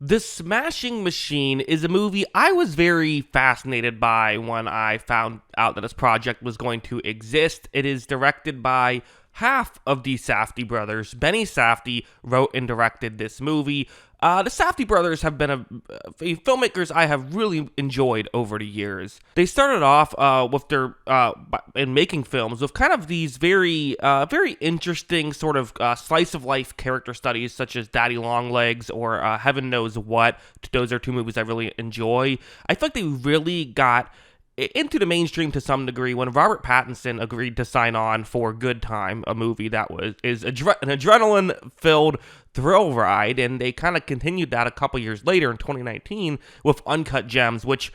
The Smashing Machine is a movie I was very fascinated by when I found out that this project was going to exist. It is directed by half of the Safdie brothers. Benny Safdie wrote and directed this movie. The Safdie brothers have been filmmakers I have really enjoyed over the years. They started off with their in making films with kind of these very interesting sort of slice of life character studies, such as Daddy Longlegs or Heaven Knows What. Those are two movies I really enjoy. I feel like they really got into the mainstream to some degree when Robert Pattinson agreed to sign on for Good Time, a movie that is an adrenaline-filled thrill ride, and they kind of continued that a couple years later in 2019 with Uncut Gems, which,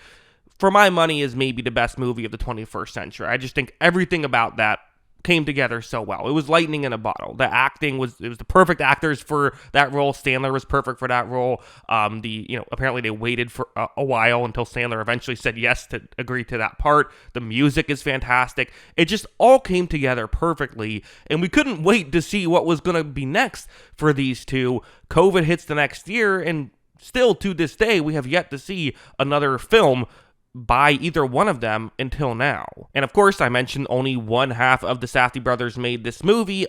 for my money, is maybe the best movie of the 21st century. I just think everything about that came together so well. It was lightning in a bottle. The acting was the perfect actors for that role. Sandler was perfect for that role. Apparently they waited for a while until Sandler eventually said yes to agree to that part. The music is fantastic. It just all came together perfectly, and we couldn't wait to see what was going to be next for these two. COVID hits the next year, and still to this day, we have yet to see another film by either one of them until now. And of course, I mentioned only one half of the Safdie brothers made this movie.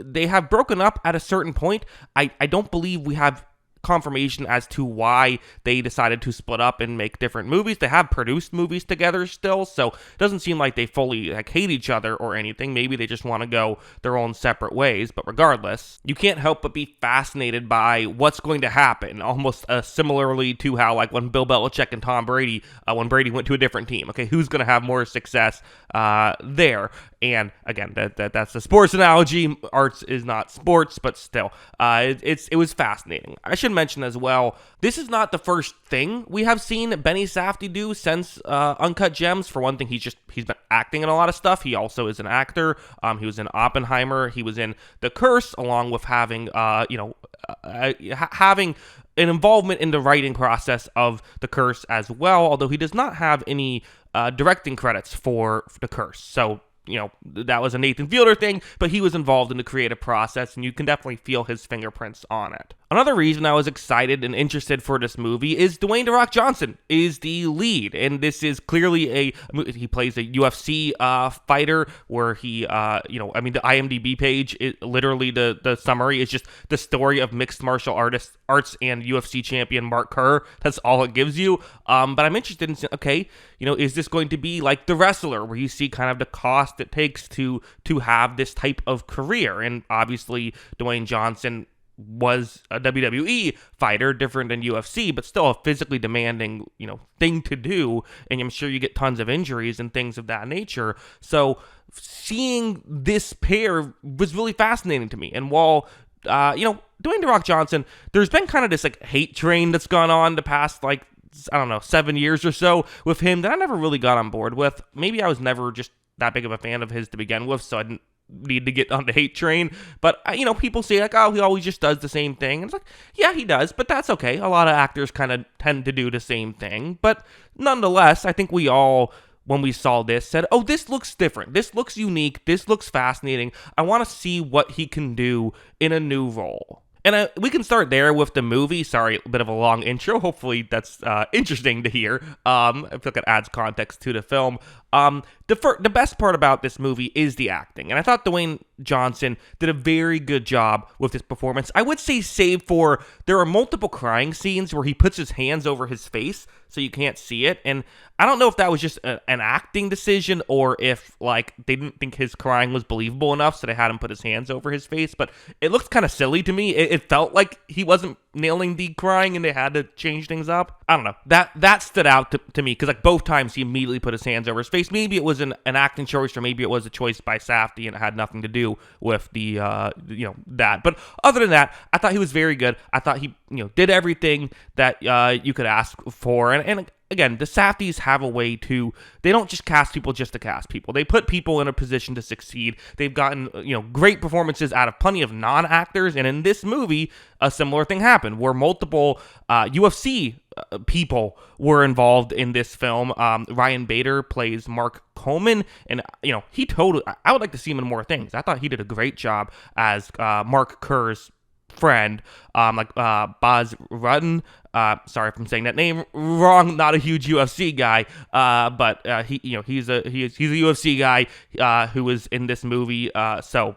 They have broken up at a certain point. I don't believe we have confirmation as to why they decided to split up and make different movies. They have produced movies together still, so it doesn't seem like they fully hate each other or anything. Maybe they just want to go their own separate ways, but regardless, you can't help but be fascinated by what's going to happen, almost similarly to how, like, when Bill Belichick and Tom Brady, when Brady went to a different team, okay, who's going to have more success there? And again, that's a sports analogy. Arts is not sports, but still, it was fascinating. I should mention as well, this is not the first thing we have seen Benny Safdie do since Uncut Gems. For one thing, he's been acting in a lot of stuff. He also is an actor. He was in Oppenheimer. He was in The Curse, along with having having an involvement in the writing process of The Curse as well. Although he does not have any directing credits for The Curse, so that was a Nathan Fielder thing, but he was involved in the creative process, and you can definitely feel his fingerprints on it. Another reason I was excited and interested for this movie is Dwayne "The Rock" Johnson is the lead, and this is clearly he plays a UFC fighter where he, the IMDb page, literally the summary is just the story of mixed martial arts and UFC champion Mark Kerr. That's all it gives you. But I'm interested in, okay, is this going to be like The Wrestler, where you see kind of the cost it takes to have this type of career? And obviously, Dwayne Johnson was a WWE fighter, different than UFC, but still a physically demanding, thing to do. And I'm sure you get tons of injuries and things of that nature. So seeing this pair was really fascinating to me. And while, Dwayne "The Rock" Johnson, there's been kind of this hate train that's gone on the past 7 years or so with him that I never really got on board with. Maybe I was never just that big of a fan of his to begin with, so I didn't need to get on the hate train. But people say oh, he always just does the same thing, and it's like, yeah, he does, but that's okay. A lot of actors kind of tend to do the same thing, but nonetheless, I think we all, when we saw this, said, oh, this looks different, this looks unique, this looks fascinating. I want to see what he can do in a new role. And we can start there with the movie. Sorry, a bit of a long intro. Hopefully that's interesting to hear. I feel like it adds context to the film. The best part about this movie is the acting. And I thought Dwayne Johnson did a very good job with his performance. I would say save for, there are multiple crying scenes where he puts his hands over his face so you can't see it. And I don't know if that was just an acting decision or if they didn't think his crying was believable enough, so they had him put his hands over his face. But it looked kind of silly to me. It felt like he wasn't nailing the crying and they had to change things up. I don't know. That stood out to me because both times he immediately put his hands over his face. Maybe it was an acting choice, or maybe it was a choice by Safdie and it had nothing to do with the that. But other than that, I thought he was very good. I thought he did everything that you could ask for. And again, the Safdies have a way to, they don't just cast people just to cast people. They put people in a position to succeed. They've gotten, great performances out of plenty of non-actors. And in this movie, a similar thing happened where multiple UFC people were involved in this film. Ryan Bader plays Mark Coleman, and he totally, I would like to see him in more things. I thought he did a great job as Mark Kerr's friend, Baz Rutten, Sorry if I'm saying that name wrong. Not a huge UFC guy, but he's a UFC guy who was in this movie. So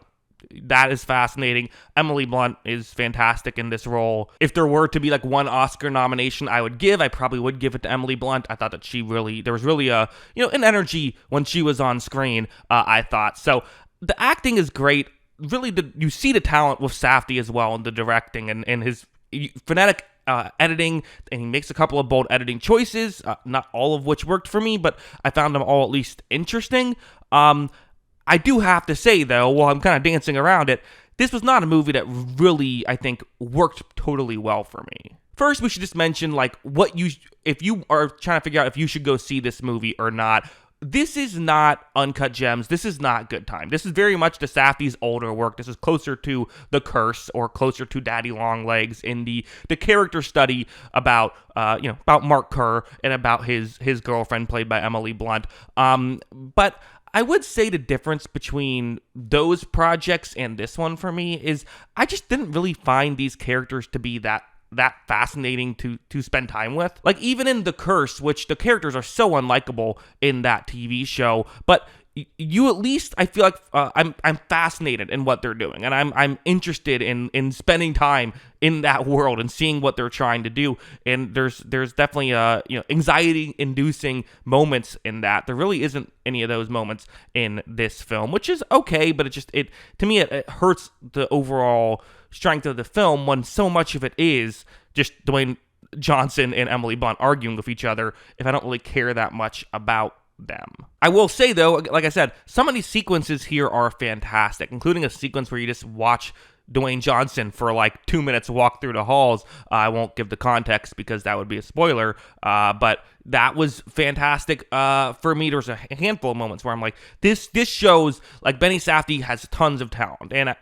that is fascinating. Emily Blunt is fantastic in this role. If there were to be like one Oscar nomination I probably would give it to Emily Blunt. I thought that there was really an energy when she was on screen, I thought. So the acting is great. Really, you see the talent with Safdie as well in the directing and his phonetic editing, and he makes a couple of bold editing choices, not all of which worked for me, but I found them all at least interesting. I do have to say, though, while I'm kind of dancing around it, this was not a movie that really, I think, worked totally well for me. First, we should just mention, like, if you are trying to figure out if you should go see this movie or not, this is not Uncut Gems. This is not Good Time. This is very much the Safdie's older work. This is closer to The Curse or closer to Daddy Longlegs in the character study about Mark Kerr and about his girlfriend played by Emily Blunt. But I would say the difference between those projects and this one for me is I just didn't really find these characters to be that fascinating to spend time with. Like, even in The Curse, which the characters are so unlikable in that TV show, but you at least, I feel like I'm fascinated in what they're doing, and I'm interested in spending time in that world and seeing what they're trying to do. And there's definitely anxiety-inducing moments in that. There really isn't any of those moments in this film, which is okay, but it to me it hurts the overall strength of the film when so much of it is just Dwayne Johnson and Emily Blunt arguing with each other. If I don't really care that much about them. I will say, though, like I said, some of these sequences here are fantastic, including a sequence where you just watch Dwayne Johnson for like 2 minutes walk through the halls. I won't give the context because that would be a spoiler, but that was fantastic for me. There was a handful of moments where I'm like, this shows like Benny Safdie has tons of talent, and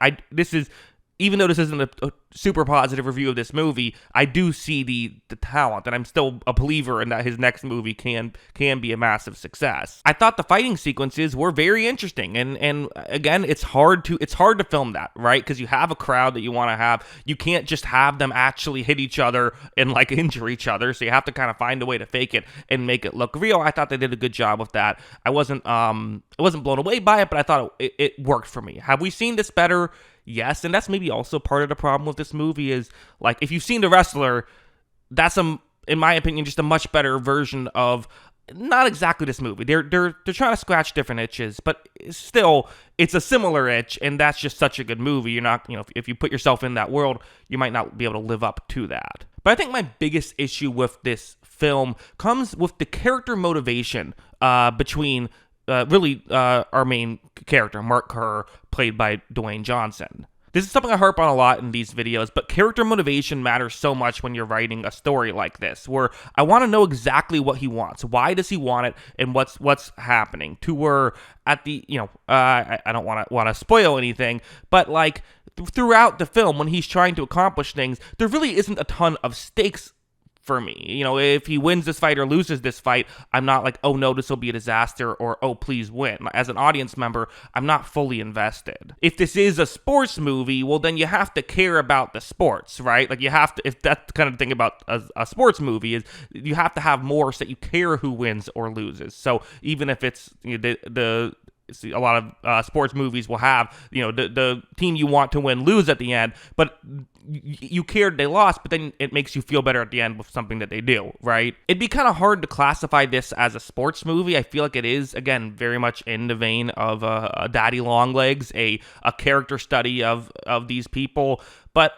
even though this isn't a super positive review of this movie, I do see the talent, and I'm still a believer in that his next movie can be a massive success. I thought the fighting sequences were very interesting, and again, it's hard to film that, right? Because you have a crowd that you want to have. You can't just have them actually hit each other and like injure each other, so you have to kind of find a way to fake it and make it look real. I thought they did a good job with that. I wasn't blown away by it, but I thought it worked for me. Have we seen this better? Yes, and that's maybe also part of the problem with this movie is, like, if you've seen The Wrestler, that's, in my opinion, just a much better version of not exactly this movie. They're trying to scratch different itches, but still, it's a similar itch, and that's just such a good movie. You're not, if you put yourself in that world, you might not be able to live up to that. But I think my biggest issue with this film comes with the character motivation between our main character, Mark Kerr, played by Dwayne Johnson. This is something I harp on a lot in these videos, but character motivation matters so much when you're writing a story like this, where I want to know exactly what he wants. Why does he want it, and what's happening? To where at the, I don't want to spoil anything, but like throughout the film, when he's trying to accomplish things, there really isn't a ton of stakes for me. If he wins this fight or loses this fight, I'm not like, oh no, this will be a disaster, or oh, please win. As an audience member, I'm not fully invested. If this is a sports movie, well, then you have to care about the sports, right? Like, you have to, if that's the kind of thing about a sports movie, is you have to have more so that you care who wins or loses. So even if it's a lot of sports movies will have, the team you want to win lose at the end, but you cared they lost, but then it makes you feel better at the end with something that they do, right? It'd be kind of hard to classify this as a sports movie. I feel like it is, again, very much in the vein of a Daddy Longlegs, a character study of these people, but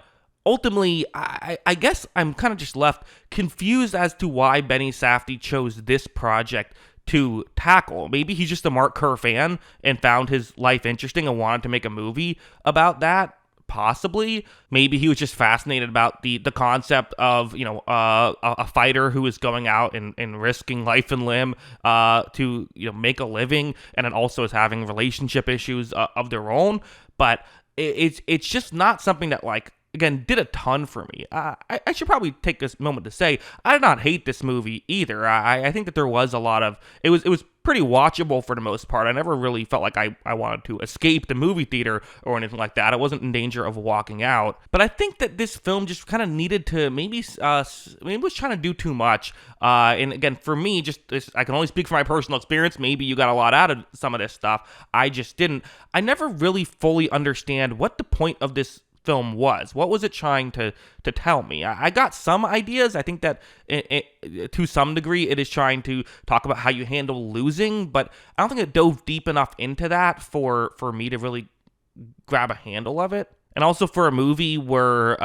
ultimately, I guess I'm kind of just left confused as to why Benny Safdie chose this project to tackle. Maybe he's just a Mark Kerr fan and found his life interesting and wanted to make a movie about that. Possibly. Maybe he was just fascinated about the concept of, a fighter who is going out and risking life and limb to, make a living, and it also is having relationship issues of their own. But it's just not something that, like, again, did a ton for me. I should probably take this moment to say I did not hate this movie either. I think that there was a lot of it was pretty watchable for the most part. I never really felt like I wanted to escape the movie theater or anything like that. I wasn't in danger of walking out. But I think that this film just kind of needed to maybe was trying to do too much. And again, for me, I can only speak from my personal experience. Maybe you got a lot out of some of this stuff. I just didn't. I never really fully understand what the point of this film was. What was it trying to tell me? I got some ideas. I think that to some degree it is trying to talk about how you handle losing, but I don't think it dove deep enough into that for me to really grab a handle of it. And also for a movie where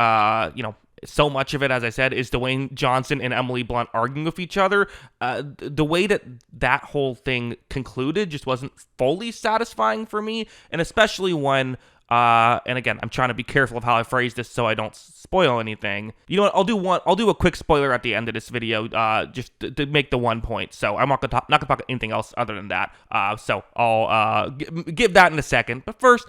so much of it, as I said, is Dwayne Johnson and Emily Blunt arguing with each other. The way that whole thing concluded just wasn't fully satisfying for me, and especially when and again, I'm trying to be careful of how I phrase this so I don't spoil anything. You know what? I'll do a quick spoiler at the end of this video, just to make the one point. So I'm not gonna talk about anything else other than that. So I'll give that in a second. But first,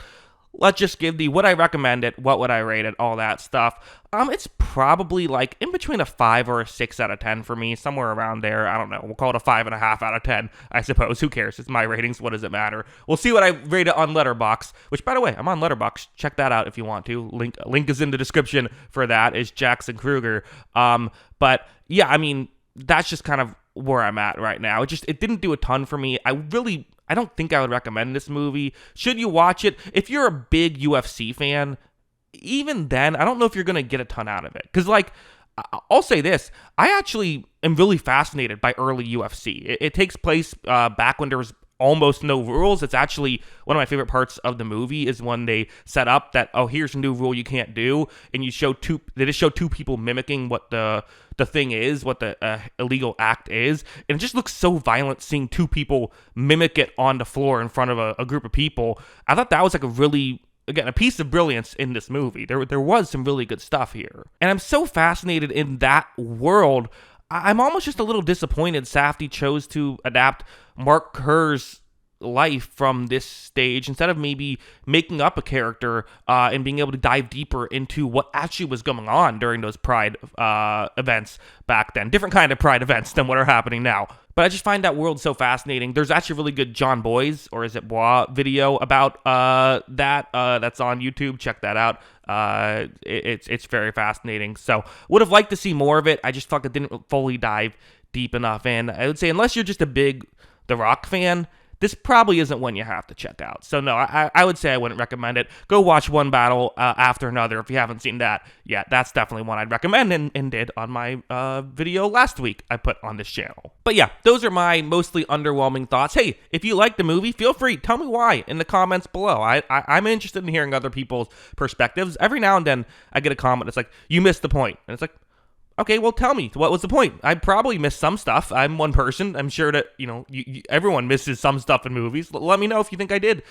let's just give what I recommend it, what would I rate it, all that stuff. It's probably like in between a 5 or a 6 out of 10 for me, somewhere around there. I don't know. We'll call it a 5.5 out of 10, I suppose. Who cares? It's my ratings. What does it matter? We'll see what I rate it on Letterboxd, which, by the way, I'm on Letterboxd. Check that out if you want to. Link is in the description for that. Is Jackson Kruger. But yeah, I mean, that's just kind of where I'm at right now. It didn't do a ton for me. I don't think I would recommend this movie. Should you watch it? If you're a big UFC fan, even then, I don't know if you're going to get a ton out of it. Because, like, I'll say this. I actually am really fascinated by early UFC. It takes place back when there was almost no rules. It's actually one of my favorite parts of the movie is when they set up that, oh, here's a new rule you can't do. And they just show two people mimicking what the thing is, what the illegal act is. And it just looks so violent seeing two people mimic it on the floor in front of a group of people. I thought that was like a piece of brilliance in this movie. There was some really good stuff here. And I'm so fascinated in that world. I'm almost just a little disappointed Safdie chose to adapt Mark Kerr's life from this stage instead of maybe making up a character and being able to dive deeper into what actually was going on during those Pride events back then. Different kind of Pride events than what are happening now. But I just find that world so fascinating. There's actually a really good John Boyes, or is it Bois, video about that. That's on YouTube. Check that out. It's very fascinating. So would have liked to see more of it. I just felt it didn't fully dive deep enough in. I would say unless you're just a big The Rock fan, this probably isn't one you have to check out. So no, I would say I wouldn't recommend it. Go watch one battle after another if you haven't seen that yet. That's definitely one I'd recommend and did on my video last week I put on this channel. But yeah, those are my mostly underwhelming thoughts. Hey, if you like the movie, feel free. Tell me why in the comments below. I'm interested in hearing other people's perspectives. Every now and then I get a comment that's like, you missed the point. And it's like, okay, well, tell me, what was the point? I probably missed some stuff. I'm one person. I'm sure that, everyone misses some stuff in movies. Let me know if you think I did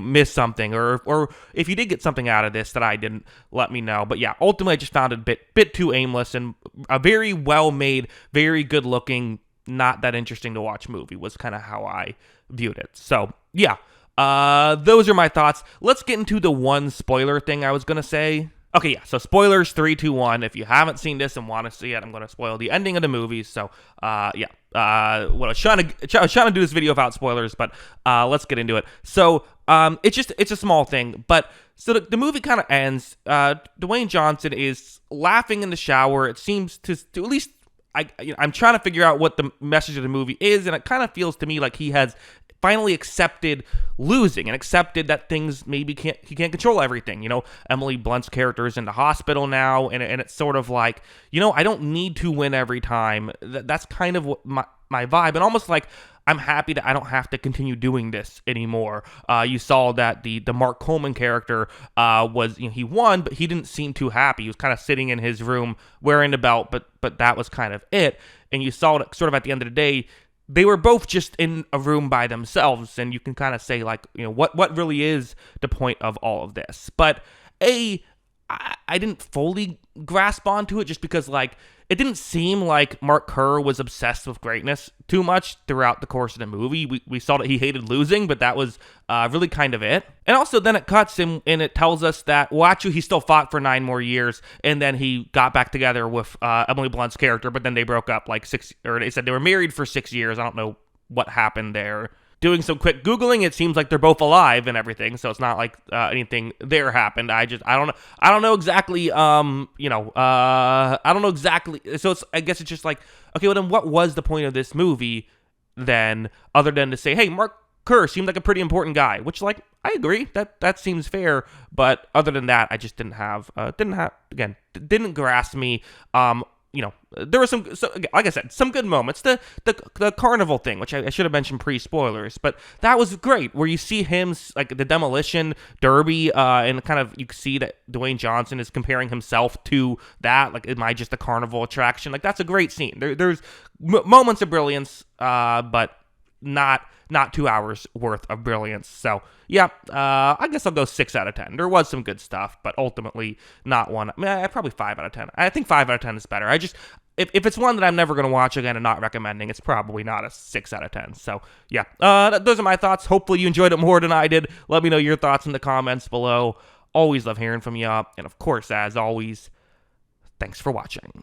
miss something, or if you did get something out of this that I didn't, let me know. But yeah, ultimately, I just found it a bit too aimless, and a very well-made, very good-looking, not that interesting to watch movie was kind of how I viewed it. So, yeah, those are my thoughts. Let's get into the one spoiler thing I was going to say. Okay, yeah, so spoilers, 3, 2, 1. If you haven't seen this and want to see it, I'm going to spoil the ending of the movie. So, yeah. I was trying to do this video without spoilers, but let's get into it. So, it's a small thing, but so the movie kind of ends. Dwayne Johnson is laughing in the shower. It seems to at least, I'm trying to figure out what the message of the movie is, and it kind of feels to me like he has finally accepted losing and accepted that things maybe he can't control everything. Emily Blunt's character is in the hospital now, and it's sort of like, I don't need to win every time. That's kind of what my vibe, and almost like I'm happy that I don't have to continue doing this anymore. You saw that the Mark Coleman character was, he won, but he didn't seem too happy. He was kind of sitting in his room wearing the belt, but that was kind of it. And you saw it sort of at the end of the day, they were both just in a room by themselves, and you can kind of say, like, what really is the point of all of this? But I didn't fully grasp onto it just because, like, it didn't seem like Mark Kerr was obsessed with greatness too much throughout the course of the movie. We saw that he hated losing, but that was really kind of it. And also then it cuts and it tells us that, well, actually he still fought for 9 more years, and then he got back together with Emily Blunt's character, but then they broke up like they said they were married for 6 years. I don't know what happened there. Doing some quick Googling, it seems like they're both alive and everything, so it's not like anything there happened. I don't know exactly, I don't know exactly, so I guess it's just like, okay, well then what was the point of this movie then, other than to say, hey, Mark Kerr seemed like a pretty important guy, which, like, I agree, that seems fair, but other than that, I just didn't grasp me. There were like I said, some good moments. The carnival thing, which I should have mentioned pre-spoilers, but that was great, where you see him, like, the demolition derby, and kind of, you see that Dwayne Johnson is comparing himself to that, like, am I just a carnival attraction? Like, that's a great scene. There's moments of brilliance, but not 2 hours worth of brilliance. So yeah, I guess I'll go 6 out of 10. There was some good stuff, but ultimately not one. I mean, probably 5 out of 10. I think 5 out of 10 is better. If it's one that I'm never going to watch again and not recommending, it's probably not a 6 out of 10. So yeah, those are my thoughts. Hopefully you enjoyed it more than I did. Let me know your thoughts in the comments below. Always love hearing from you. And of course, as always, thanks for watching.